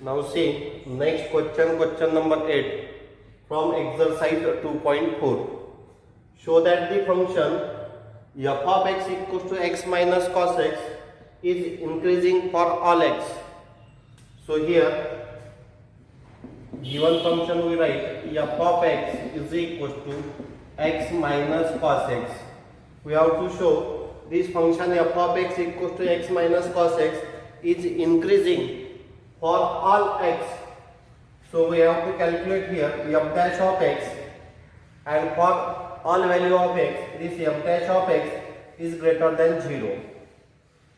Now see next question number 8 from exercise 2.4. Show that the function f of x equals to x minus cos x is increasing for all x. So here given function we write f of x is equals to x minus cos x. We have to show this function f of x equals to x minus cos x is increasing for all x. So we have to calculate here f dash of x, and for all value of x this f dash of x is greater than 0.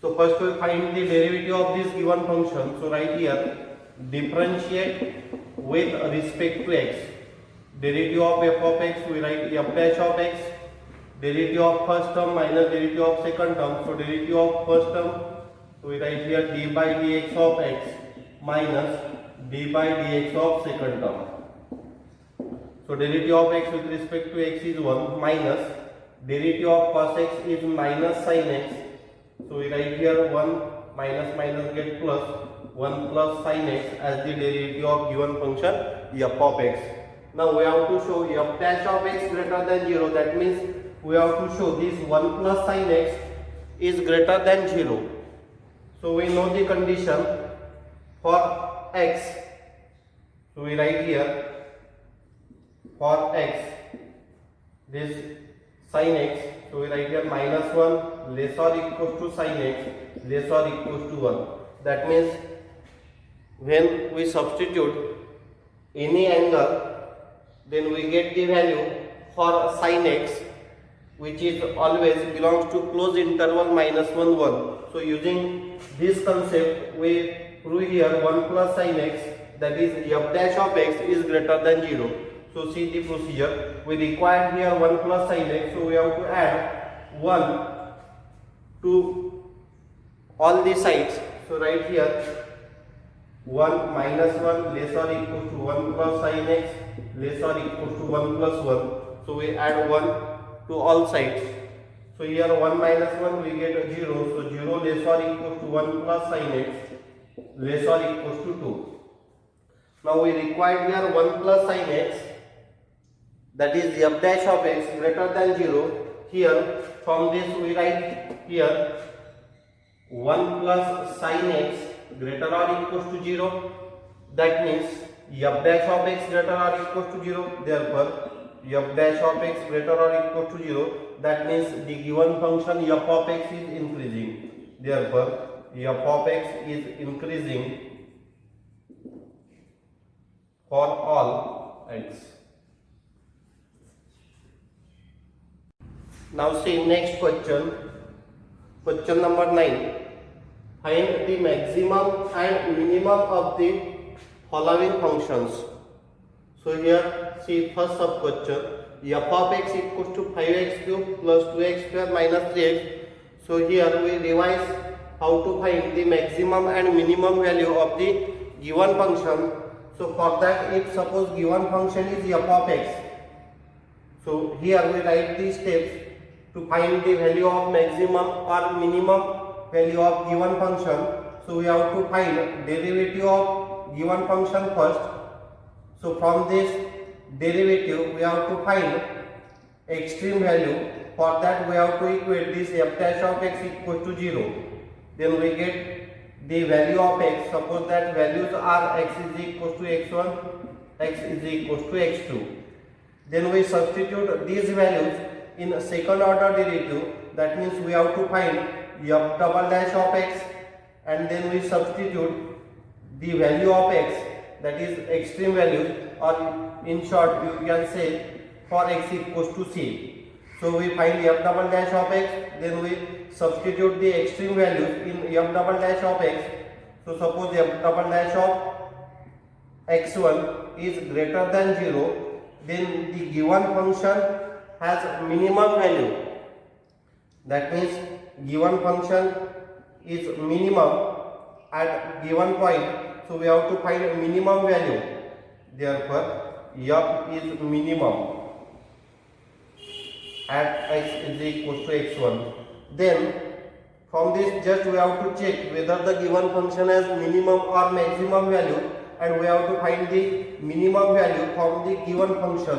So first we find the derivative of this given function. So right here differentiate with respect to x. Derivative of f of x we write f dash of x, derivative of first term minus derivative of second term. So derivative of first term we write here d by dx of x minus d by dx of second term. So derivative of x with respect to x is 1 minus derivative of cos x is minus sin x. So we write here 1 minus minus get plus 1 plus sin x as the derivative of given function f of x. Now we have to show f dash of x greater than 0. That means we have to show this 1 plus sin x is greater than 0. So we know the condition for x. So we write here for x this sin x. So we write here minus 1 less or equals to sin x less or equals to 1. That means when we substitute any angle, then we get the value for sin x, which is always belongs to close interval minus 1 1. So using this concept we prove here 1 plus sin x, that is f dash of x is greater than 0. So see the procedure. We require here 1 plus sin x, so we have to add 1 to all the sides. So right here 1 minus 1 less or equals to 1 plus sin x less or equals to 1 plus 1. So we add 1 to all sides. So here 1 minus 1 we get 0. So 0 less or equals to 1 plus sin x less or equals to 2. Now we require here 1 plus sin x, that is f dash of x greater than 0. Here from this we write here 1 plus sin x greater or equals to 0. That means f dash of x greater or equals to 0. Therefore f dash of x greater or equals to 0. That means the given function f of x is increasing. Therefore f of x is increasing for all x. Now see next question. Question number 9. Find the maximum and minimum of the following functions. So here see first sub question, f of x equals to 5x cube plus 2x square minus 3x. So here we revise how to find the maximum and minimum value of the given function. So for that, if suppose given function is f of x, so here we write the steps to find the value of maximum or minimum value of given function. So we have to find derivative of given function first. So from this derivative we have to find extreme value. For that we have to equate this f dash of x equal to 0. Then we get the value of x. Suppose that values are x is equal to x1, x is equal to x2. Then we substitute these values in a second order derivative. That means we have to find f double dash of x, and then we substitute the value of x, that is extreme values, or in short you can say for x equals to c. So we find f double dash of x, then we substitute the extreme values in f double dash of x. So suppose f double dash of x1 is greater than 0, then the given function has minimum value. That means given function is minimum at given point. So we have to find a minimum value. Therefore f is minimum at x is equal to x1. Then From this just we have to check whether the given function has minimum or maximum value, and we have to find the minimum value from the given function.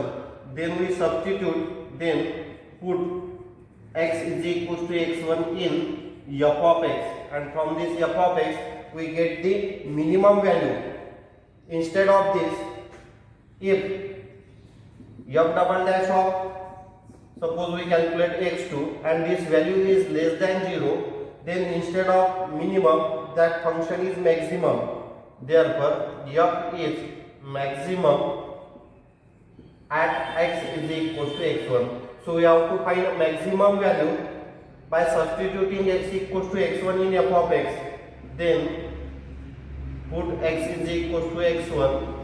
Then we substitute, then put x is equal to x1 in f of x, and from this f of x we get the minimum value. Instead of this, if f double dash of, suppose we calculate x2 and this value is less than 0, then instead of minimum that function is maximum. Therefore f is maximum at x is equal to x1. So we have to find a maximum value by substituting x equals to x1 in f of x. Then put x is equal to x1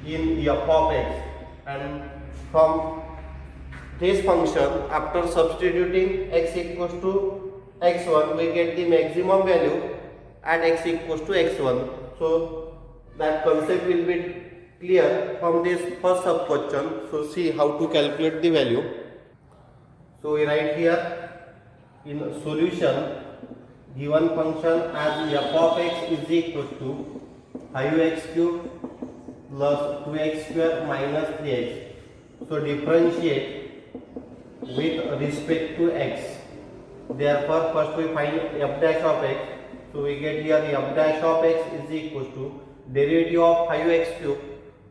in f of x, and from this function, after substituting x equals to x1, we get the maximum value at x equals to x1. So that concept will be clear from this first sub question. So see how to calculate the value. So we write here in solution, given function as f of x is equal to 5x cube plus 2x square minus 3x. So differentiate with respect to x. Therefore first we find f dash of x. So we get here f dash of x is equal to derivative of 5x cube.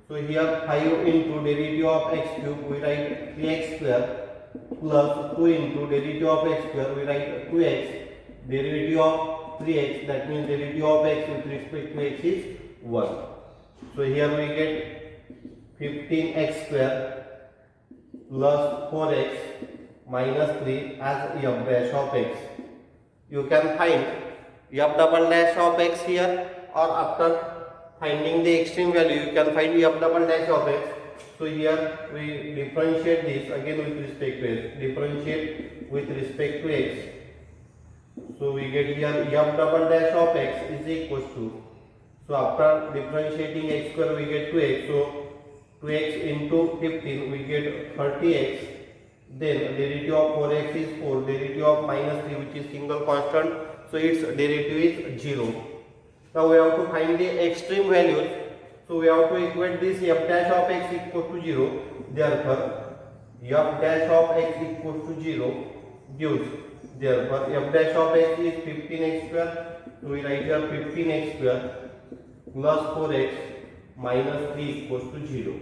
So here 5 into derivative of x cube, we write 3x square, plus 2 into derivative of x square, we write 2x, derivative of 3x, that means derivative of x with respect to x is 1. So here we get 15x square plus 4x minus 3 as f dash of x. You can find f double dash of x here, or after finding the extreme value you can find f double dash of x. So here we differentiate this again with respect to x, differentiate with respect to x. So we get here f double dash of x is equals to, so after differentiating x square we get 2x, so 2x into 15 we get 30x, then derivative of 4x is 4, derivative of minus 3 which is single constant, so its derivative is 0. Now we have to find the extreme values, so we have to equate this f dash of x equal to 0. Therefore f dash of x equal to 0 gives, therefore f dash of x is 15x square, so we write here 15x square plus 4x minus 3 equals to 0.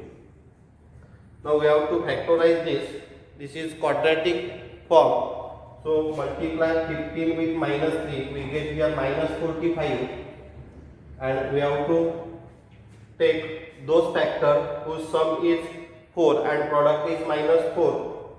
Now we have to factorize this. This is quadratic form. So multiply 15 with minus 3, we get here minus 45, and we have to take those factors whose sum is 4 and product is minus 4.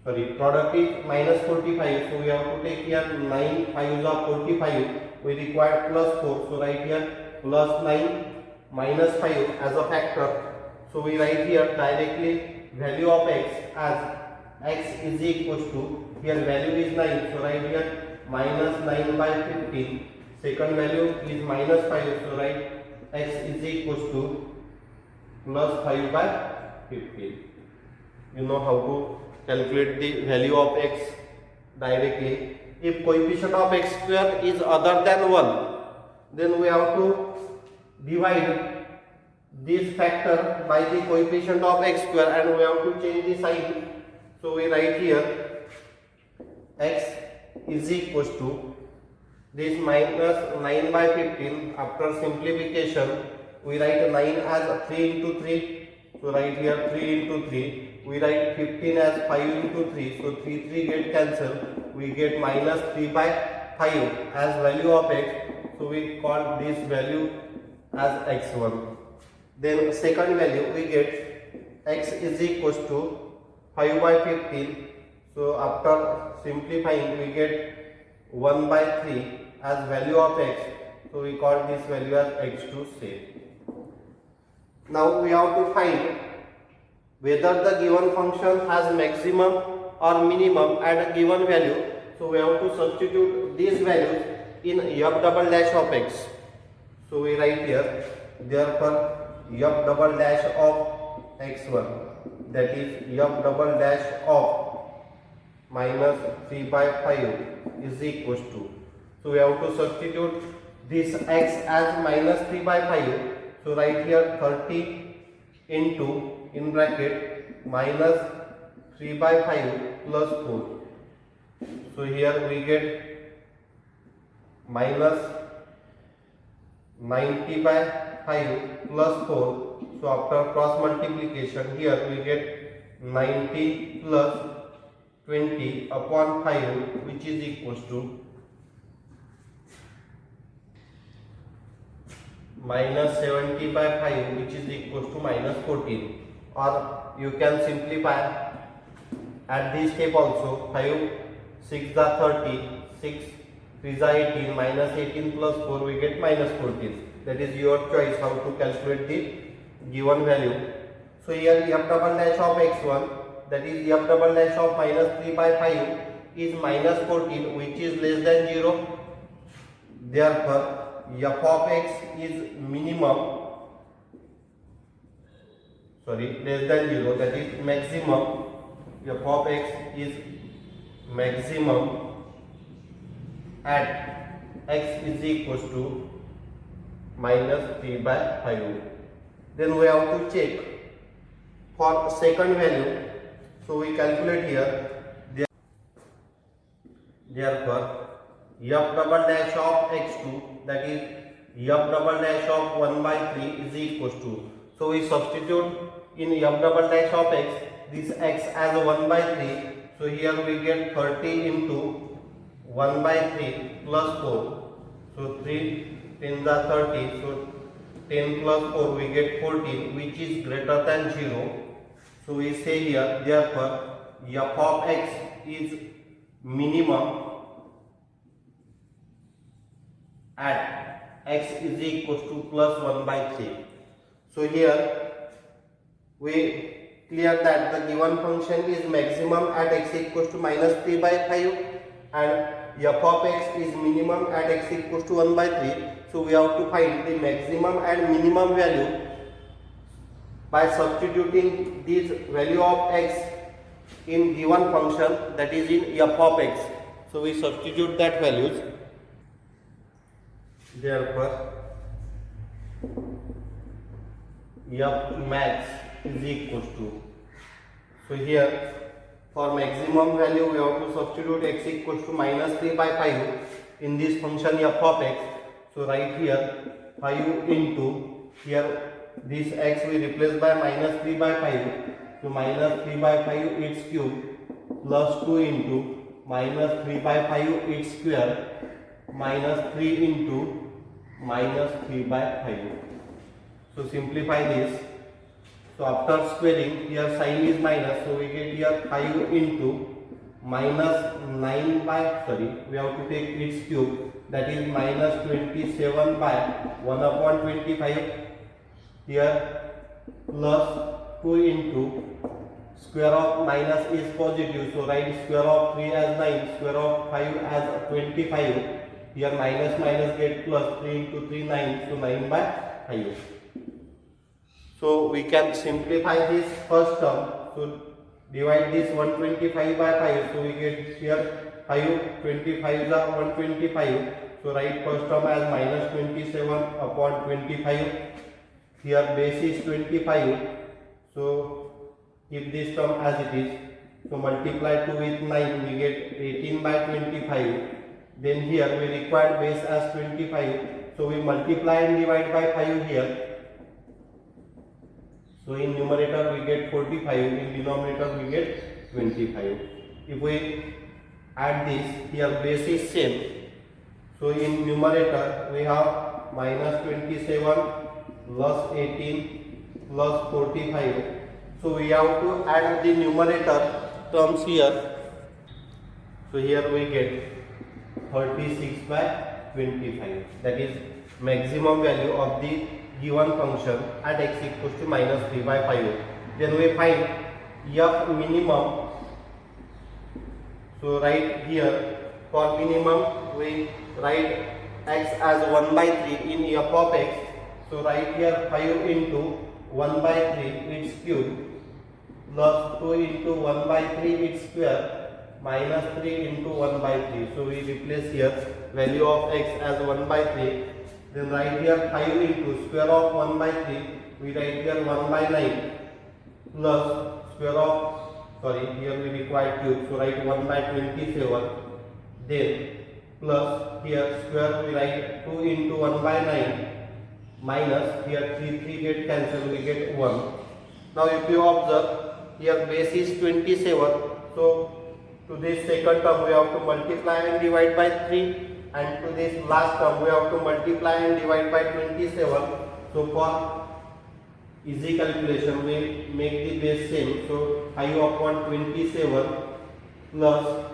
Sorry, product is minus 45. So we have to take here 9 5s are 45. We require plus 4. So write here plus 9 minus 5 as a factor. So we write here directly value of x as x is equals to, here value is 9. So write here minus 9 by 15. Second value is minus 5. So write x is equals to plus 5 by 15. You know how to calculate the value of x directly. If coefficient of x square is other than 1, then we have to divide this factor by the coefficient of x square, and we have to change the sign. So we write here x is equals to this minus 9 by 15. After simplification we write 9 as 3 into 3. So write here 3 into 3. We write 15 as 5 into 3. So 3 get cancelled. We get minus 3 by 5 as value of x. So we call this value as x1. Then second value we get x is equals to 5 by 15. So after simplifying we get 1 by 3 as value of x. So we call this value as x2 say. Now we have to find whether the given function has maximum or minimum at a given value. So we have to substitute these values in f double dash of x. So we write here therefore f double dash of x1, that is f double dash of minus 3 by 5 is equals to. So we have to substitute this x as minus 3 by 5. So write here 30 into in bracket minus 3 by 5 plus 4. So here we get minus 90 by 5 plus 4. So after cross multiplication here we get 90 plus 20 upon 5 which is equals to minus 70 by 5 which is equals to minus 14, or you can simplify at this step also. 5 6 are 30, 6 3 are 18, minus 18 plus 4 we get minus 14. That is your choice how to calculate the given value. So here f double dash of x1, that is f double dash of minus 3 by 5 is minus 14, which is less than 0. Therefore f of x is less than 0, that is maximum. F of x is maximum at x is equals to minus 3 by 5. Then we have to check for second value. So we calculate here. Therefore f double dash of x2, that is f double dash of 1 by 3 is equals to. So we substitute in f double dash of x this x as 1 by 3. So here we get 30 into 1 by 3 plus 4. So 3 10s are 30. So 10 plus 4 we get 14, which is greater than 0. So we say here, therefore f of x is minimum at x is equals to plus 1 by 3. So here we clear that the given function is maximum at x equals to minus 3 by 5 and f of x is minimum at x equals to 1 by 3. So we have to find the maximum and minimum value by substituting this value of x in given function, that is in f of x. So we substitute that values. Therefore f max is equals to. So here for maximum value we have to substitute x equals to minus 3 by 5 in this function f of x. So right here 5 into here this x we replace by minus 3 by 5. So minus 3 by 5 its cube plus 2 into minus 3 by 5 its square minus 3 into minus 3 by 5. So simplify this. So after squaring here sign is minus, so we get here 5 into minus 9 by, we have to take its cube, that is minus 27 by 1 upon 25 here plus 2 into square of minus is positive, so write square of 3 as 9, square of 5 as 25. Here minus minus get plus, 3 into 3 9, so 9 by 5. So we can simplify this first term. So divide this 125 by 5. So we get here 5 25 is 125. So write first term as minus 27 upon 25. Here base is 25. So keep this term as it is. So multiply 2 with 9, we get 18 by 25. Then here we require base as 25. So we multiply and divide by 5 here. So in numerator we get 45, in denominator we get 25. If we add this, here base is same. So in numerator we have minus 27 plus 18 plus 45. So we have to add the numerator terms here. So here we get 36 by 25. That is maximum value of the given function at x equals to minus 3 by 5. Then we find f minimum. So right here for minimum we write x as 1 by 3 in f of x. So right here 5 into 1 by 3 its cube plus 2 into 1 by 3 its square minus 3 into 1 by 3. So we replace here value of x as 1 by 3. Then write here 5 into square of 1 by 3. We write here 1 by 9 plus square of, sorry, here we require cube. So write 1 by 27. Then plus here square we write 2 into 1 by 9 minus here 3 get cancelled, we get 1. Now if you observe here base is 27, so to this second term we have to multiply and divide by 3, and to this last term we have to multiply and divide by 27. So for easy calculation we make the base same, so 5 upon 27 plus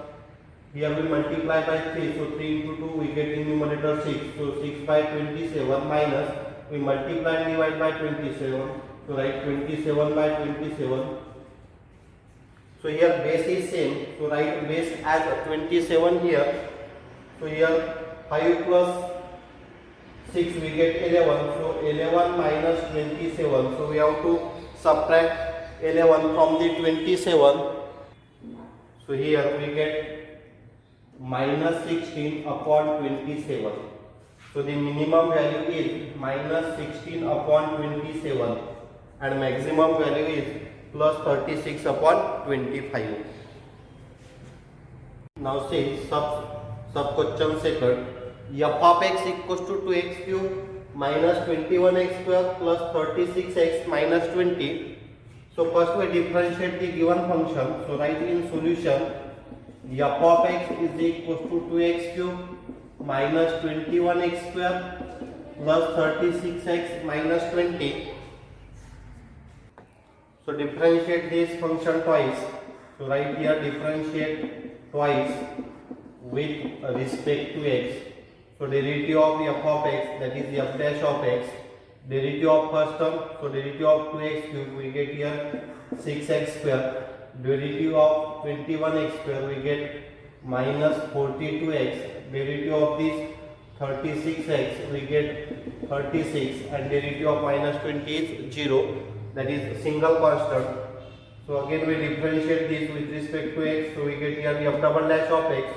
here we multiply by 3, so 3 into 2 we get in numerator 6, so 6 by 27 minus we multiply and divide by 27, so write 27 by 27. So here base is same, so write base as 27 here. So here 5 plus 6 we get 11, so 11 minus 27, so we have to subtract 11 from the 27. So here we get minus 16 upon 27. So the minimum value is minus 16 upon 27 and maximum value is plus 36 upon 25. Now see sub question second, f of x equals to 2x cube minus 21x square plus 36x minus 20. So first we differentiate the given function. So write in solution f of x is equals to 2x cube minus 21x square plus 36x minus 20. So differentiate this function twice. So write here differentiate twice with respect to x. So derivative of f of x, that is f dash of x, derivative of first term, so derivative of 2x cube we get here 6x square, derivative of 21x square we get minus 42x, derivative of this 36x we get 36, and derivative of minus 20 is 0, that is single constant. So again we differentiate this with respect to x, so we get here f double dash of x,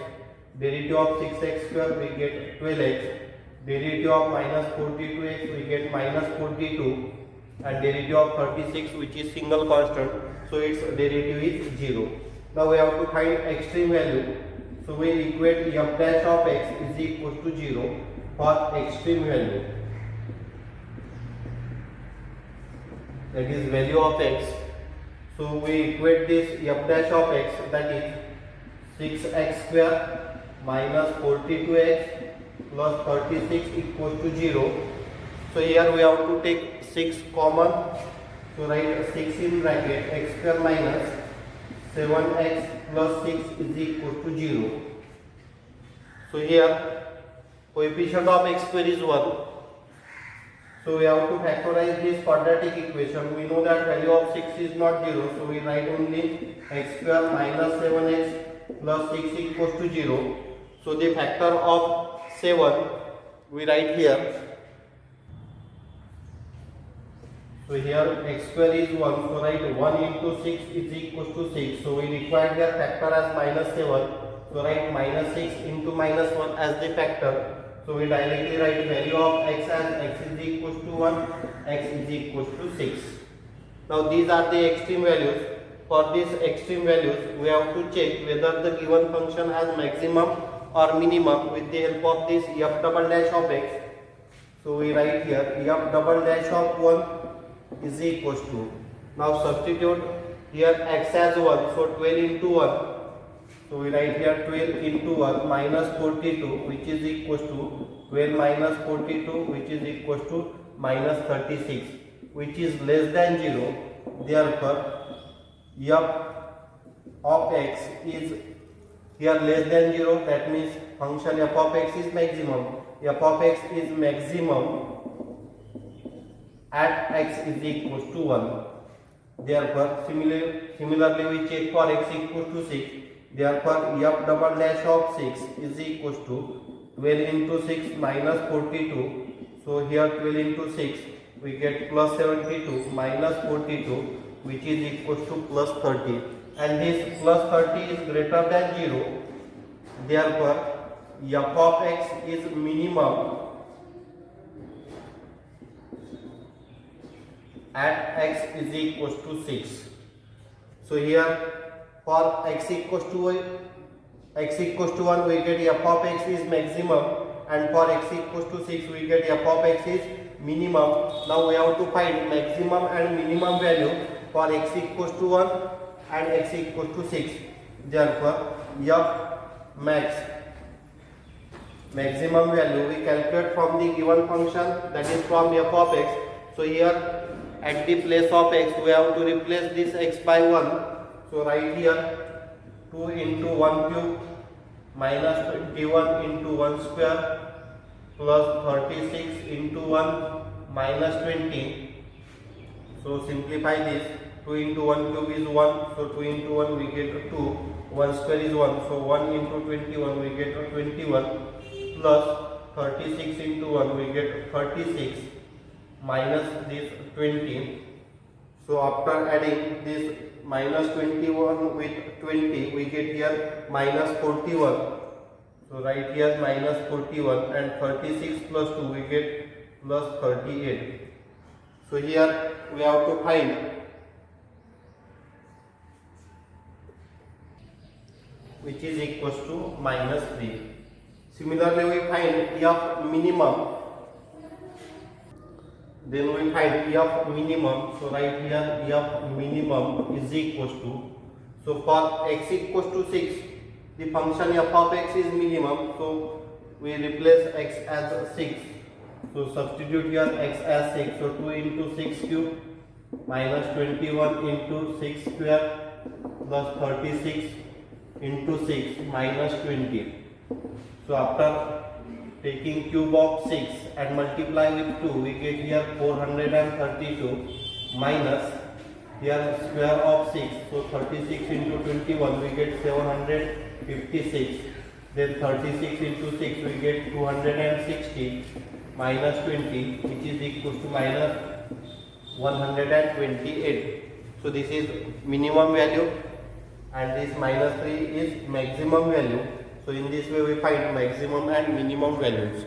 derivative of 6x square we get 12x, derivative of minus 42x we get minus 42, and derivative of 36 which is single constant, so its derivative is 0. Now we have to find extreme value, so we equate f dash of x is equal to 0 for extreme value, that is value of x. So we equate this f dash of x, that is 6x square minus 42x plus 36 equals to 0. So here we have to take 6 common, so write 6 in bracket, x square minus 7x plus 6 is equal to 0. So here coefficient of x square is 1. So we have to factorize this quadratic equation. We know that value of 6 is not 0, so we write only x square minus 7x plus 6 equals to 0. So the factor of 7 we write here. So here x square is 1, so write 1 into 6 is equals to 6. So we require here factor as minus 7. So write minus 6 into minus 1 as the factor. So we directly write value of x as x is equals to 1, x is equals to 6. Now these are the extreme values. For these extreme values we have to check whether the given function has maximum or minimum with the help of this f double dash of x. So we write here f double dash of 1 is equals to, now substitute here x as 1, so 12 into 1. So we write here 12 into 1 minus 42 which is equals to 12 minus 42 which is equals to minus 36, which is less than 0. Therefore f of x is here less than 0, that means function f of x is maximum. F of x is maximum at x is equals to 1. Therefore similarly we check for x equals to 6. Therefore f double dash of 6 is equals to 12 into 6 minus 42. So here 12 into 6 we get plus 72 minus 42 which is equals to plus 30, and this plus 30 is greater than 0. Therefore, f of x is minimum at x is equals to 6. So here for x equals to 1 we get f of x is maximum, and for x equals to 6 we get f of x is minimum. Now we have to find maximum and minimum value for x equals to 1 and x equals to 6. Therefore f maximum value we calculate from the given function, that is from f of x. So here at the place of x we have to replace this x by 1. So right here 2 into 1 cube minus 21 into 1 square plus 36 into 1 minus 20. So simplify this. 2 into 1 cube is 1. So 2 into 1 we get 2. 1 square is 1. So 1 into 21 we get 21 plus 36 into 1 we get 36 minus this 20. So after adding this minus 21 with 20 we get here minus 41. So right here minus 41, and 36 plus 2 we get plus 38. So here we have to find which is equals to minus 3. Similarly we find f minimum. Then we find f minimum. So right here f minimum is equals to, so for x equals to 6 the function f of x is minimum, so we replace x as 6. So substitute here x as 6. So 2 into 6 cube minus 21 into 6 square plus 36 into 6 minus 20. So after taking cube of 6 and multiply with 2 we get here 432 minus here square of 6. So 36 into 21 we get 756. Then 36 into 6 we get 260 minus 20, which is equal to minus 128. So this is minimum value and this minus 3 is maximum value. So in this way we find maximum and minimum values.